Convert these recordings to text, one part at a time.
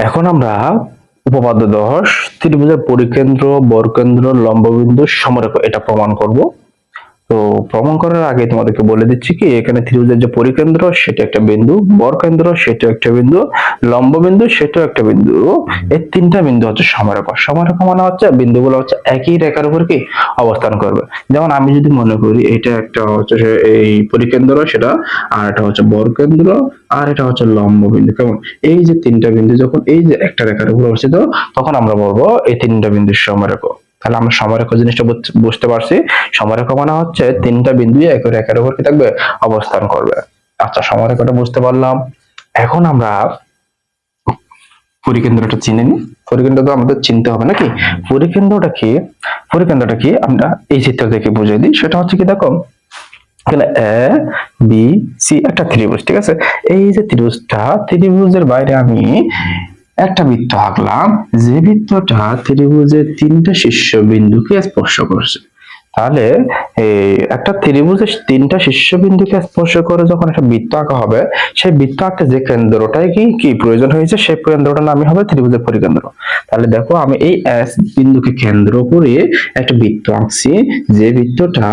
এখন আমরা উপপাদ্য 10 ত্রিভুজের পরিকেন্দ্র, বর্গকেন্দ্র, লম্ববিন্দু, সমরেখা এটা প্রমাণ করব। তো প্রমাণ করার আগে তোমাদেরকে বলে দিচ্ছি কি এখানে ত্রিভুজের যে পরিকেন্দ্র সেটা একটা বিন্দু, বর্গকেন্দ্র সেটা একটা বিন্দু, লম্ববিন্দু সেটাও একটা বিন্দু। এই তিনটা বিন্দু হচ্ছে সমরেখা। সমরেখা মানে হচ্ছে বিন্দুগুলো হচ্ছে একই রেখার উপর কি অবস্থান করবে। যেমন আমি যদি মনে করি এটা একটা হচ্ছে এই পরিকেন্দ্র সেটা, আর এটা হচ্ছে বর্গকেন্দ্র, আর এটা হচ্ছে লম্ববিন্দু। কেমন? এই যে তিনটা বিন্দু যখন এই যে একটা রেখার উপর অবস্থিত তখন আমরা বলবো এই তিনটা বিন্দুর সমরেখা। তাহলে আমরা সমরেখা জিনিসটা বুঝতে পারছি। সমরেখা মানে হচ্ছে তিনটা বিন্দু একই রেখার উপর কি থাকবে অবস্থান করবে। আচ্ছা, সমরেখাটা বুঝতে পারলাম। এখন আমরা পরিকেন্দ্রটা চিনে নিই। পরিকেন্দ্র তো আমাদের চিনতে হবে নাকি? পরিকেন্দ্রটা কি? পরিকেন্দ্রটা কি আমরা এই চিত্র থেকে বুঝিয়ে দিই। সেটা হচ্ছে কি দেখো, এখানে এ বি সি একটা ত্রিভুজ, ঠিক আছে? এই যে ত্রিভুজটা, ত্রিভুজের বাইরে আমি একটা বৃত্ত আঁকলাম, যে বৃত্তটা ত্রিভুজের তিনটা শীর্ষবিন্দুকে স্পর্শ করছে। তাহলে একটা ত্রিভুজের তিনটা শীর্ষবিন্দুকে স্পর্শ করে যখন একটা বৃত্ত আঁকা হবে, সেই বৃত্ত আঁকতে যে কেন্দ্রটাই কি কি প্রয়োজন হয়েছে সেই কেন্দ্রটার নামই হবে ত্রিভুজের পরিকেন্দ্র। তাহলে দেখো আমি এই এস বিন্দুকে কেন্দ্র করে একটা বৃত্ত আঁকছি, যে বৃত্তটা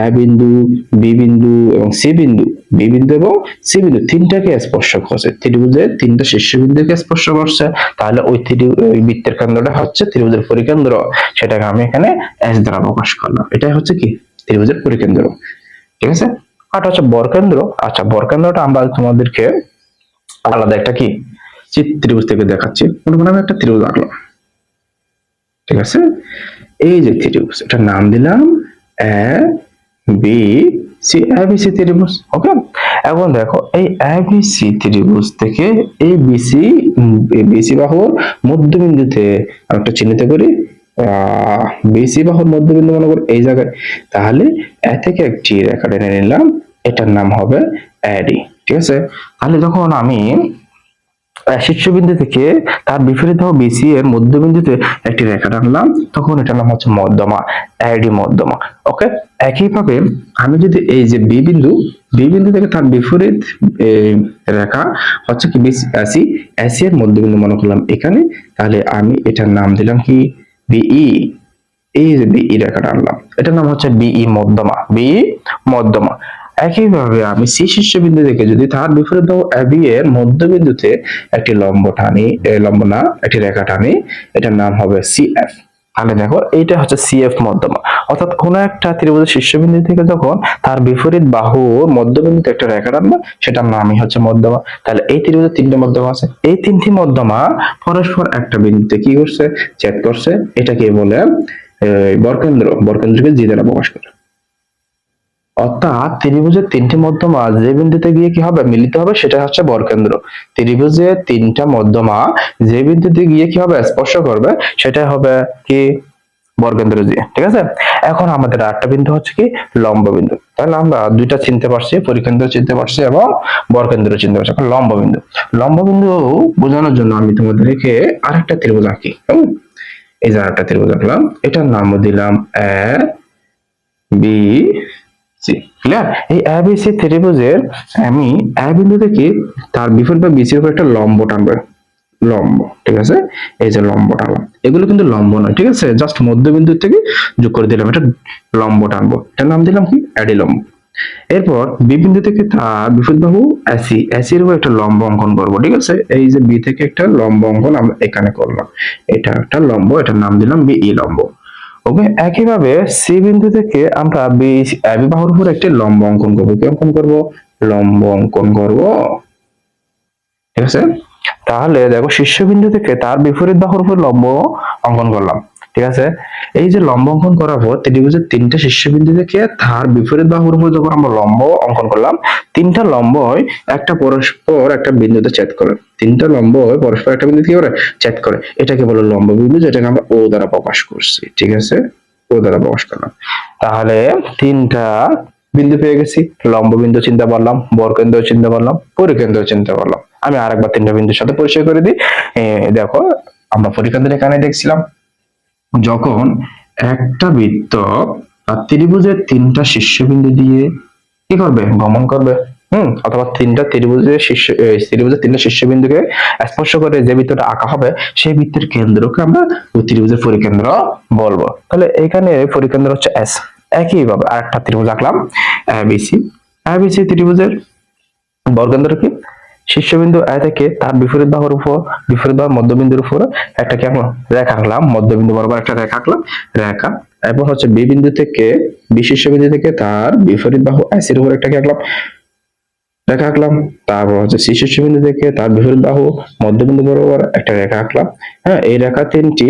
এ বিন্দু, বি বিন্দু এবং সি বিন্দু, বি বিন্দু এবং সি বিন্দু তিনটাকে স্পর্শ করছে, ত্রিভুজের তিনটা শীর্ষবিন্দুকে স্পর্শ করছে। তাহলে ওই বৃত্তের কেন্দ্রটা হচ্ছে ত্রিভুজের পরিকেন্দ্র। সেটাকে আমি এখানে এস দ্বারা প্রকাশ করলাম। এটাই হচ্ছে কি ত্রিভুজের পরিকেন্দ্র, ঠিক আছে? আর হচ্ছে বর্গকেন্দ্র। আচ্ছা, বর্গকেন্দ্রটা আমরা তোমাদেরকে আলাদা একটা কি ত্রিভুজ থেকে দেখাচ্ছি। মনে করি আমি একটা ত্রিভুজ আঁকলাম, ঠিক আছে? এই যে ত্রিভুজ, এটার নাম দিলাম এ বি সি, এবিসি ত্রিভুজ। ওকে, এখন দেখো এই এবিসি ত্রিভুজ থেকে এই বিসি বাহুর মধ্যবিন্দুতে একটা চিহ্নিত করি, বিসি বাহুর মধ্যবিন্দু মনে করি এই জায়গায়। তাহলে এ থেকে একটি রেখা টেনে নিলাম, এটার নাম হবে এডি, ঠিক আছে? তাহলে যখন আমি শীর্ষবিন্দু থেকে তার বিপরীত বাহু বিসি এর মধ্যবিন্দুতে একটি রেখা টানলাম, তখন এটার নাম হচ্ছে মধ্যমা, এডি মধ্যমা। ওকে, একইভাবে আমি যদি এই যে বি বিন্দু থেকে তার বিপরীত রেখা হচ্ছে কি এসি, এসি এর মধ্যবিন্দু মনে করলাম এখানে, তাহলে আমি এটার নাম দিলাম কি বিই। এই যে বিই রেখাটা আনলাম, এটার নাম হচ্ছে বিই মধ্যমা, বিই মধ্যমা। একইভাবে আমি সি শীর্ষবিন্দু থেকে যদি তার বিপরীত বাহু এবি এর মধ্যবিন্দুতে একটি লম্ব টানি, লম্ব না একটি রেখা টানি, এটার নাম হবে সিএফ। তাহলে দেখো এইটা হচ্ছে সিএফ মধ্যমা। অর্থাৎ কোন একটা ত্রিভুজের শীর্ষবিন্দু থেকে যখন তার বিপরীত বাহুর মধ্যবিন্দুতে একটা রেখা টানবো সেটার নামই হচ্ছে মধ্যমা। তাহলে এই ত্রিভুজের তিনটে মধ্যমা আছে, এই তিনটি মধ্যমা পরস্পর একটা বিন্দুতে কি করছে, ছেদ করছে। এটাকে বলে বর্গকেন্দ্র। বর্গকেন্দ্রকে জি দ্বারা প্রকাশ করে। অর্থাৎ ত্রিভুজের তিনটি মধ্যমা যে বিন্দুতে গিয়ে কি হবে মিলিত হবে সেটা হচ্ছে বর্গকেন্দ্র। ত্রিভুজের তিনটা মধ্যমা যে বিন্দুতে গিয়ে কি হবে স্পর্শ করবে সেটা হবে কি বর্গকেন্দ্র দিয়ে, ঠিক আছে? এখন আমাদের আরেকটা বিন্দু হচ্ছে কি লম্ব বিন্দু। তাহলে আমরা দুইটা চিনতে পারছি, পরিকেন্দ্র চিনতে পারছি এবং বর্গকেন্দ্র চিনতে পারছি। এখন লম্ব বিন্দু, লম্ব বিন্দু বোঝানোর জন্য আমি তোমাদেরকে আরেকটা ত্রিভুজ আঁকি। এই যে আরেকটা ত্রিভুজ আঁকলাম, এটার নাম দিলাম এ বি সি। ক্লিয়ার? এই এবিসি ত্রিভুজের আমি এ বিন্দু থেকে তার বিপরীত বা বিসির উপর একটা লম্ব টানবো, লম্ব, ঠিক আছে? এই যে লম্ব টানলাম, এগুলো কিন্তু লম্ব নয়, ঠিক আছে? জাস্ট মধ্যবিন্দু থেকে যোগ করে দিলাম, এটা লম্ব টানবো, এটার নাম দিলাম কি এডি লম্ব। এরপর বি বিন্দু থেকে তার বিপরীত বাহু এসি, এসির উপর একটা লম্ব অঙ্কন করব, ঠিক আছে? এই যে বি থেকে একটা লম্ব অঙ্কন আমরা এখানে করলাম, এটা একটা লম্ব, এটার নাম দিলাম বিই লম্ব। ওকে, একইভাবে সি বিন্দু থেকে আমরা বি বাহুর উপর একটি লম্ব অঙ্কন করব। কি অঙ্কন করব? লম্ব অঙ্কন করব, ঠিক আছে? তাহলে দেখো শীর্ষবিন্দু থেকে তার বিপরীত বাহুর উপর লম্ব অঙ্কন করলাম, ঠিক আছে? এই যে লম্ব অঙ্কন করার পর ত্রিভুজের তিনটা শীর্ষবিন্দু থেকে তার বিপরীত বাহুর উপর যখন আমরা লম্ব অঙ্কন করলাম, তিনটা লম্বই একটা পরস্পর একটা বিন্দুতে ছেদ করে, তিনটা লম্ব পরস্পর একটা বিন্দুতে কি করে ছেদ করে, এটাকে বলে লম্ব বিন্দু, যেটাকে আমরা ও দ্বারা প্রকাশ করছি, ঠিক আছে? ও দ্বারা প্রকাশ করলাম। তাহলে তিনটা বিন্দু পেয়ে গেছি, লম্ব বিন্দু চিনতে পারলাম, বর্গকেন্দ্র চিনতে পারলাম, পরিকেন্দ্র চিনতে পারলাম। আমি আরেকবার তিনটা বিন্দুর সাথে পরিচয় করে দিই। দেখো আমরা পরিকেন্দ্র এখানে দেখছিলাম, যখন একটা বৃত্ত ত্রিভুজের তিনটা শীর্ষবিন্দু দিয়ে কি করবে গমন করবে, অথবা তিনটা ত্রিভুজের তিনটা শীর্ষবিন্দুকে স্পর্শ করে যে বৃত্তটা আঁকা হবে সেই বৃত্তের কেন্দ্রকে আমরা ওই ত্রিভুজের পরিকেন্দ্র বলবো। তাহলে এখানে পরিকেন্দ্র হচ্ছে এস। একইভাবে আরেকটা ত্রিভুজ আঁকলাম এবিসি। এবিসি ত্রিভুজের বর্গকেন্দ্র কি? শীর্ষবিন্দু এ থেকে তার বিপরীত বাহুর উপর, বিপরীত বাহুর মধ্যবিন্দুর উপর একটা কি আঁকলাম? রেখা আঁকলাম। মধ্যবিন্দু বরাবর একটা রেখা আঁকলাম, রেখা। এবং হচ্ছে বি বিন্দু থেকে, বি শীর্ষবিন্দু থেকে তার বিপরীত বাহু এস এর উপর একটা কি আঁকলাম? রেখা আঁকলাম। তারপর হচ্ছে সি শীর্ষবিন্দু থেকে তার বিপরীত বাহু মধ্যবিন্দু বরাবর একটা রেখা আঁকলাম। হ্যাঁ, এই রেখা তিনটি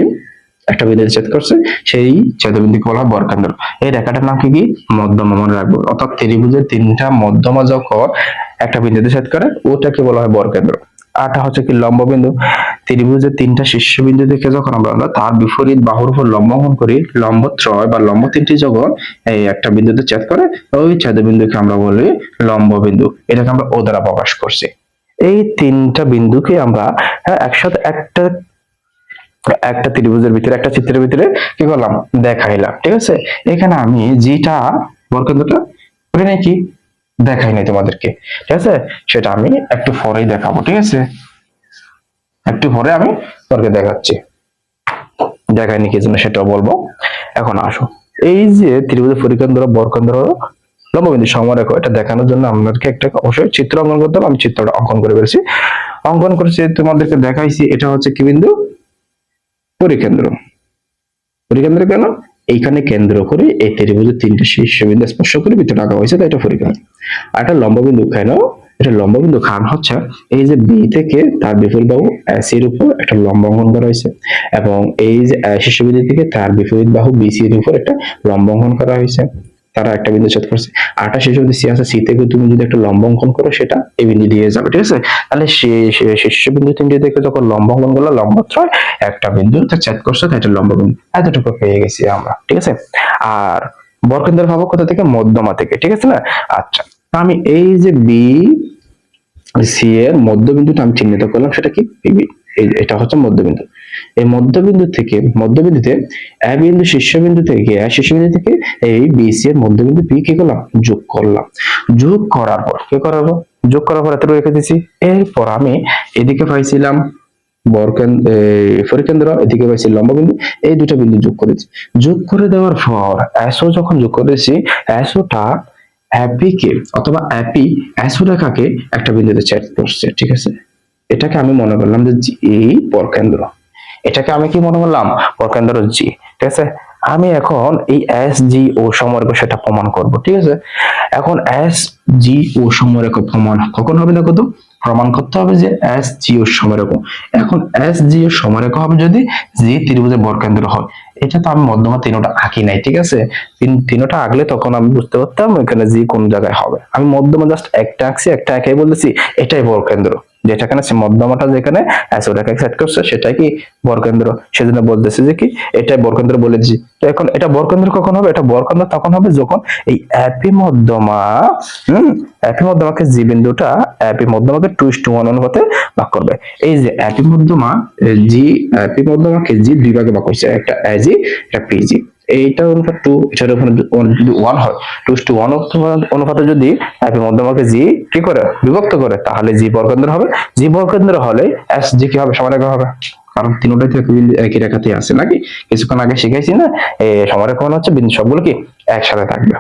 একটা বিন্দুতে ছেদ করছে, সেই ছেদবিন্দুকে বলা হয় বর্গকেন্দ্র। এই রেখাটার নাম কি? মধ্যমা মনে রাখবো। অর্থাৎ ত্রিভুজের তিনটা মধ্যমা যখন একটা বিন্দুতে ছেদ করে ওটাকে বলা হয় বর্গকেন্দ্র। আরটা হচ্ছে কি? লম্ববিন্দু। ত্রিভুজের তিনটা শীর্ষবিন্দু থেকে যখন আমরা তার বিপরীত বাহুর উপর লম্ব অঙ্কন করি, লম্বত্রয় বা লম্ব তিনটি যখন এই একটা বিন্দুতে ছেদ করে ওই ছেদবিন্দুকে আমরা বলি লম্ববিন্দু। এটাকে আমরা ও দ্বারা প্রকাশ করছি। এই তিনটা বিন্দুকে আমরা একসাথে একটা একটা ত্রিভুজের ভিতরে, একটা চিত্রের ভিতরে কি করলাম? দেখাইলাম। ঠিক আছে, এখানে আমি যেটা বর্গকেন্দ্রটা ওখানে কি দেখাই নাই তোমাদেরকে, ঠিক আছে, সেটা আমি একটু পরেই দেখাবো। ঠিক আছে, একটু পরে আমি তোমাকে দেখাচ্ছি, দেখাইনি কি জন্য সেটাও বলবো। এখন আসো, এই যে ত্রিভুজের পরিকেন্দ্র, বর্গকেন্দ্র, লম্ববিন্দু, সমরেখ, এটা দেখানোর জন্য আমাদেরকে একটা অবশ্যই চিত্র অঙ্কন করতে হবে। আমি চিত্রটা অঙ্কন করে ফেলছি, অঙ্কন করেছি, তোমাদেরকে দেখাইছি। এটা হচ্ছে কি বিন্দু? পরিকেন্দ্র। পরিকেন্দ্র কেন? এইখানে কেন্দ্র করে এই ত্রিভুজের তিনটে শীর্ষবিন্দু স্পর্শ করে বৃত্তটা আঁকা হয়েছে, তাই এটা পরিকেন্দ্র। আর একটা লম্ববিন্দু কেন? এটা লম্ববিন্দু কারণ হচ্ছে এই যে বি থেকে তার বিপরীত বাহু এস এর উপর একটা লম্ব অঙ্কন করা হয়েছে, এবং এই যে শীর্ষবিন্দু থেকে তার বিপরীত বাহু বিসি এর উপর একটা লম্ব অঙ্কন করা হয়েছে, তারা একটা বিন্দু ছেদ করছে। আরটা শীর্ষবিন্দু সি আছে, সি থেকে তুমি যদি একটা লম্ব অঙ্কন করো সেটা এই বিন্দু দিয়ে যাবে। ঠিক আছে, তাহলে শীর্ষবিন্দু তিনটি থেকে যখন লম্ব অঙ্কন করলো, লম্বত্রয় একটা বিন্দুতে ছেদ করছে, তাই এটা লম্ববিন্দু। এতটুকু পেয়ে গেছি আমরা। ঠিক আছে, আর বর্গকেন্দ্র পাবো কোথা থেকে? মধ্যমা থেকে। ঠিক আছে না? আচ্ছা, আমি এই যে বি সি এর মধ্যবিন্দুটা আমি চিহ্নিত করলাম, সেটা কি? এটা হচ্ছে মধ্যবিন্দু। এই মধ্যবিন্দু থেকে, মধ্যবিন্দুতে এ বিন্দু শীর্ষবিন্দু থেকে, শীর্ষবিন্দু থেকে এই বি সি এর মধ্যবিন্দু পি কি করলাম? যোগ করলাম। যোগ করার পর কি করাবো? যোগ করার পর এতটুকু রেখে দিছি। এরপর আমি এদিকে পাইছিলাম পরিকেন্দ্র, এদিকে পাইছি লম্ববিন্দু, এই দুটো বিন্দু যোগ করেছি। যোগ করে দেওয়ার পর এসও যখন যোগ করেছি, এসওটা অ্যাপি কে অথবা অ্যাপি এসও রেখাকে একটা বিন্দুতে ছেদ করছে। ঠিক আছে, এটাকে আমি মনে করলাম যে এই বর্গকেন্দ্র। এটাকে আমি কি মনে করলাম? বর্গকেন্দ্র জি। ঠিক আছে, আমি এখন এই এস জি ও সমরেখ সেটা প্রমাণ করব। ঠিক আছে, এখন এস জি ও সমরেখ প্রমাণ কখন হবে? দেখো তো, প্রমাণ করতে হবে যে এস জি ও সমরেখ। এখন এস জি ও সমরেখ হবে যদি জি ত্রিভুজের বর্গকেন্দ্র হয়। এটা তো আমি মধ্যমা তিনটা আঁকি নাই। ঠিক আছে, তিনটা আঁকলে তখন আমি বুঝতে পারতাম এখানে জি কোন জায়গায় হবে। আমি মধ্যমা জাস্ট একটা আঁকছি, একটা একাই বলেছি এটাই বর্গকেন্দ্র। যেটা এখানে মধ্যমাটা যেখানে এসওটাকে সেট করছে সেটাই কি? বর্গকেন্দ্র। সেজন্য বলতেছে যে কি এটাই বর্গকেন্দ্র বলেছি। তো এখন এটা বর্গকেন্দ্র কখন হবে? এটা বর্গকেন্দ্র তখন হবে যখন এই অ্যাপি মধ্যমা অ্যাপি মধ্যমাকে জি বিন্দুটা অ্যাপি মধ্যমাকে 2:1 অনুপাতে ভাগ করবে। এই যে অ্যাপি মধ্যমা জি, অ্যাপি মধ্যমাকে জি দুই ভাগে ভাগ হয়েছে, একটা এজি, একটা পিজি। এইটা অনুপাত 2, এটার ওখানে যদি 1 হয়, 2:1 অনুপাতে যদি অ্যাপি মধ্যমাকে জি কি করে? বিভক্ত করে, তাহলে জি বর্গকেন্দ্র হবে। জি বর্গকেন্দ্র হলে এস জি কি হবে? সমানরেখা হবে। কারণ তিনটাই তো একই রেখাতে আছে নাকি? কিছুক্ষণ আগে শিখাইছি না, এই সমানরেখা মানে হচ্ছে বিন্দু সবগুলো কি একসাথে থাকবে।